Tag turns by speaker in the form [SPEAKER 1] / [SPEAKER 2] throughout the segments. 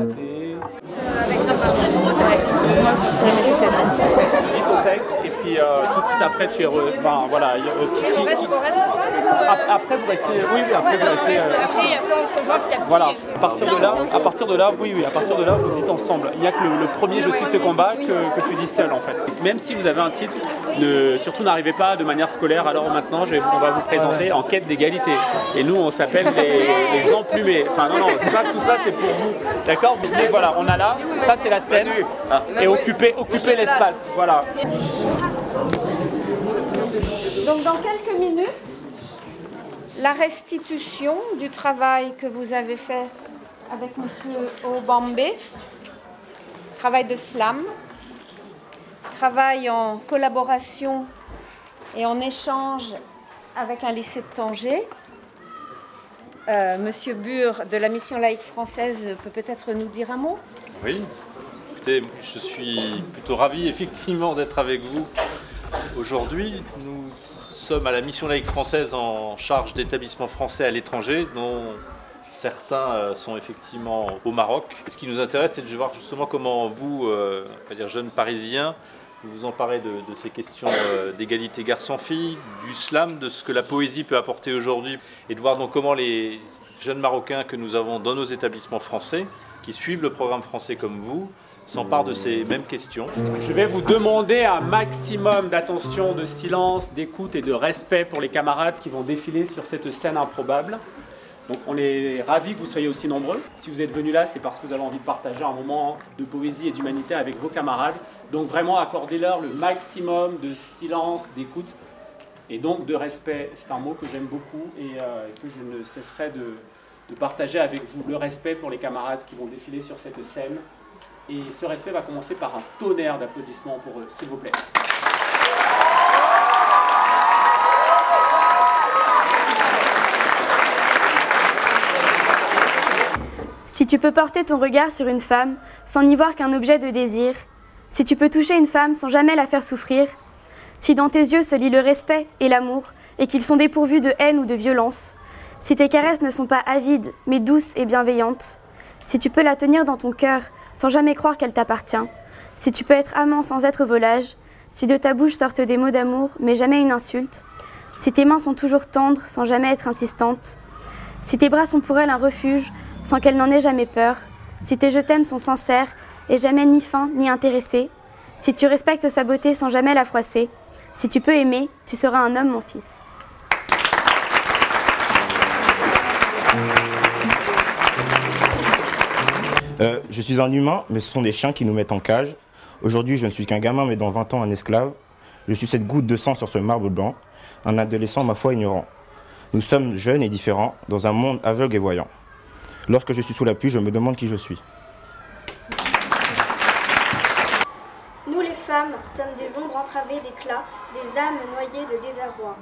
[SPEAKER 1] pâté.
[SPEAKER 2] Avec ta part. Moi, je dirais juste être.
[SPEAKER 1] Tu dis ton texte et puis tout de suite après tu es... Enfin, voilà.
[SPEAKER 2] On reste ensemble du coup
[SPEAKER 1] Après vous restez... Oui, après vous restez...
[SPEAKER 2] Après on se rejoint petit à petit.
[SPEAKER 1] Voilà, à partir de là, vous dites ensemble. Il n'y a que le premier Je suis ce combat que tu dis seul en fait. Même si vous avez un titre, surtout n'arrivez pas de manière scolaire. Alors maintenant, on va vous présenter En quête d'égalité. Et nous, on s'appelle les emplumés. Enfin non, ça, tout ça c'est pour vous. D'accord? Mais voilà, on a là, ça c'est la scène. Et occupez l'espace. Voilà.
[SPEAKER 3] Donc dans quelques minutes, la restitution du travail que vous avez fait avec M. Obambe, travail de slam, travail en collaboration et en échange avec un lycée de Tanger. Monsieur Bure de la Mission laïque française peut peut-être nous dire un mot?
[SPEAKER 4] Oui, écoutez, je suis plutôt ravi effectivement d'être avec vous aujourd'hui. Nous sommes à la Mission laïque française en charge d'établissements français à l'étranger, dont certains sont effectivement au Maroc. Ce qui nous intéresse, c'est de voir justement comment vous, on va dire jeunes parisiens, vous vous emparez de ces questions d'égalité garçon-fille, du slam, de ce que la poésie peut apporter aujourd'hui, et de voir donc comment les jeunes Marocains que nous avons dans nos établissements français, qui suivent le programme français comme vous, s'emparent de ces mêmes questions.
[SPEAKER 1] Je vais vous demander un maximum d'attention, de silence, d'écoute et de respect pour les camarades qui vont défiler sur cette scène improbable. Donc on est ravis que vous soyez aussi nombreux. Si vous êtes venus là, c'est parce que vous avez envie de partager un moment de poésie et d'humanité avec vos camarades. Donc vraiment accordez-leur le maximum de silence, d'écoute et donc de respect. C'est un mot que j'aime beaucoup et que je ne cesserai de partager avec vous. Le respect pour les camarades qui vont défiler sur cette scène. Et ce respect va commencer par un tonnerre d'applaudissements pour eux, s'il vous plaît.
[SPEAKER 5] Si tu peux porter ton regard sur une femme sans n'y voir qu'un objet de désir, si tu peux toucher une femme sans jamais la faire souffrir, si dans tes yeux se lit le respect et l'amour et qu'ils sont dépourvus de haine ou de violence, si tes caresses ne sont pas avides mais douces et bienveillantes, si tu peux la tenir dans ton cœur sans jamais croire qu'elle t'appartient, si tu peux être amant sans être volage, si de ta bouche sortent des mots d'amour mais jamais une insulte, si tes mains sont toujours tendres sans jamais être insistantes, si tes bras sont pour elle un refuge sans qu'elle n'en ait jamais peur, si tes je t'aime sont sincères et jamais ni fins ni intéressés, si tu respectes sa beauté sans jamais la froisser, si tu peux aimer, tu seras un homme, mon fils.
[SPEAKER 6] Je suis un humain, mais ce sont des chiens qui nous mettent en cage. Aujourd'hui, je ne suis qu'un gamin, mais dans 20 ans, un esclave. Je suis cette goutte de sang sur ce marbre blanc, un adolescent, ma foi, ignorant. Nous sommes jeunes et différents, dans un monde aveugle et voyant. Lorsque je suis sous la pluie, je me demande qui je suis.
[SPEAKER 7] Nous les femmes sommes des ombres entravées d'éclat, des âmes noyées de désarroi.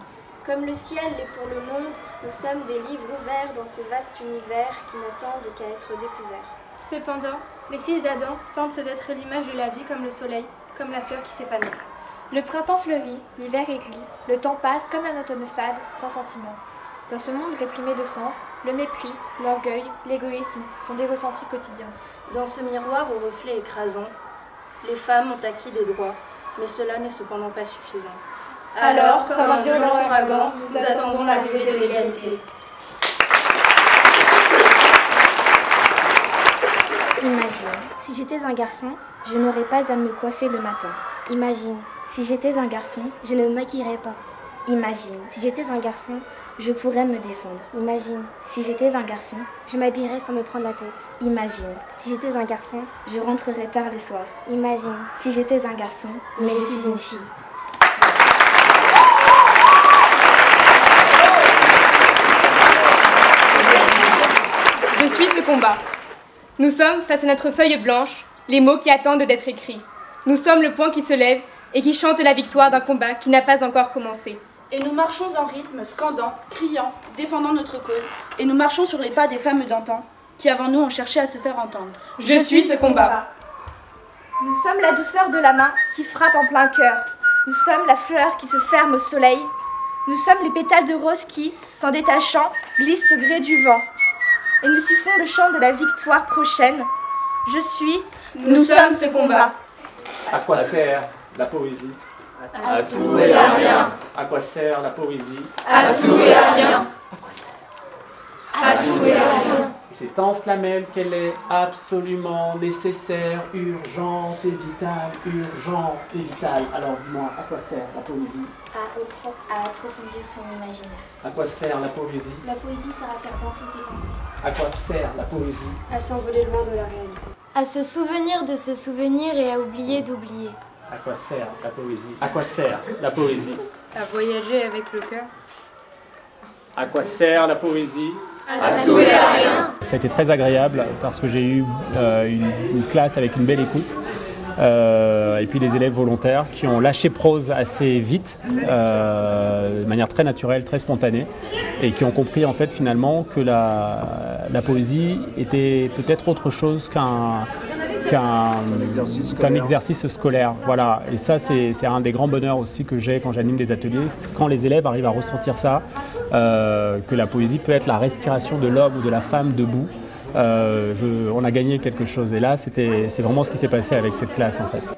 [SPEAKER 7] Comme le ciel est pour le monde, nous sommes des livres ouverts dans ce vaste univers qui n'attendent qu'à être découverts.
[SPEAKER 8] Cependant, les fils d'Adam tentent d'être l'image de la vie comme le soleil, comme la fleur qui s'épanouit.
[SPEAKER 9] Le printemps fleurit, l'hiver éclit, le temps passe comme un automne fade, sans sentiment. Dans ce monde réprimé de sens, le mépris, l'orgueil, l'égoïsme sont des ressentis quotidiens.
[SPEAKER 10] Dans ce miroir au reflet écrasant, les femmes ont acquis des droits, mais cela n'est cependant pas suffisant.
[SPEAKER 8] Alors, comme un violent ouragan, nous attendons l'arrivée de l'égalité.
[SPEAKER 7] Imagine, si j'étais un garçon, je n'aurais pas à me coiffer le matin.
[SPEAKER 9] Imagine,
[SPEAKER 7] si j'étais un garçon,
[SPEAKER 9] je ne me maquillerais pas.
[SPEAKER 7] Imagine, si j'étais un garçon, je pourrais me défendre.
[SPEAKER 9] Imagine,
[SPEAKER 7] si j'étais un garçon,
[SPEAKER 9] je m'habillerais sans me prendre la tête.
[SPEAKER 7] Imagine,
[SPEAKER 9] si j'étais un garçon,
[SPEAKER 7] je rentrerais tard le soir.
[SPEAKER 9] Imagine,
[SPEAKER 7] si j'étais un garçon,
[SPEAKER 9] mais je suis une fille.
[SPEAKER 8] Je suis ce combat. Nous sommes face à notre feuille blanche, les mots qui attendent d'être écrits. Nous sommes le poing qui se lève et qui chante la victoire d'un combat qui n'a pas encore commencé.
[SPEAKER 10] Et nous marchons en rythme, scandant, criant, défendant notre cause. Et nous marchons sur les pas des femmes d'antan, qui avant nous ont cherché à se faire entendre.
[SPEAKER 8] Je suis ce combat.
[SPEAKER 9] Nous sommes la douceur de la main qui frappe en plein cœur. Nous sommes la fleur qui se ferme au soleil. Nous sommes les pétales de rose qui, s'en détachant, glissent au gré du vent. Et nous sifflons le chant de la victoire prochaine.
[SPEAKER 7] Je suis.
[SPEAKER 8] Nous sommes ce combat.
[SPEAKER 1] À quoi sert la poésie?
[SPEAKER 11] À tout et à rien.
[SPEAKER 1] À quoi sert la poésie?
[SPEAKER 8] À tout et à rien.
[SPEAKER 1] À tout et à rien. Et c'est en cela même qu'elle est absolument nécessaire, urgente et vitale, urgente et vitale. Alors dis-moi, à quoi sert la poésie?
[SPEAKER 7] À approfondir son imaginaire.
[SPEAKER 1] À quoi sert la poésie?
[SPEAKER 7] La poésie sert à faire danser ses pensées.
[SPEAKER 1] À quoi sert la poésie?
[SPEAKER 7] À s'envoler loin de la réalité.
[SPEAKER 9] À se souvenir de se souvenir et à oublier d'oublier.
[SPEAKER 1] À quoi sert la poésie? À quoi sert la poésie?
[SPEAKER 8] À voyager avec le cœur.
[SPEAKER 1] À quoi sert la poésie?
[SPEAKER 8] À tout et à rien.
[SPEAKER 1] Ça a été très agréable parce que j'ai eu une classe avec une belle écoute. Et puis des élèves volontaires qui ont lâché prose assez vite, de manière très naturelle, très spontanée, et qui ont compris en fait finalement que la poésie était peut-être autre chose qu'un exercice scolaire. Voilà. Et ça, c'est un des grands bonheurs aussi que j'ai quand j'anime des ateliers, quand les élèves arrivent à ressentir ça, que la poésie peut être la respiration de l'homme ou de la femme debout. On a gagné quelque chose. Et là, c'est vraiment ce qui s'est passé avec cette classe en fait.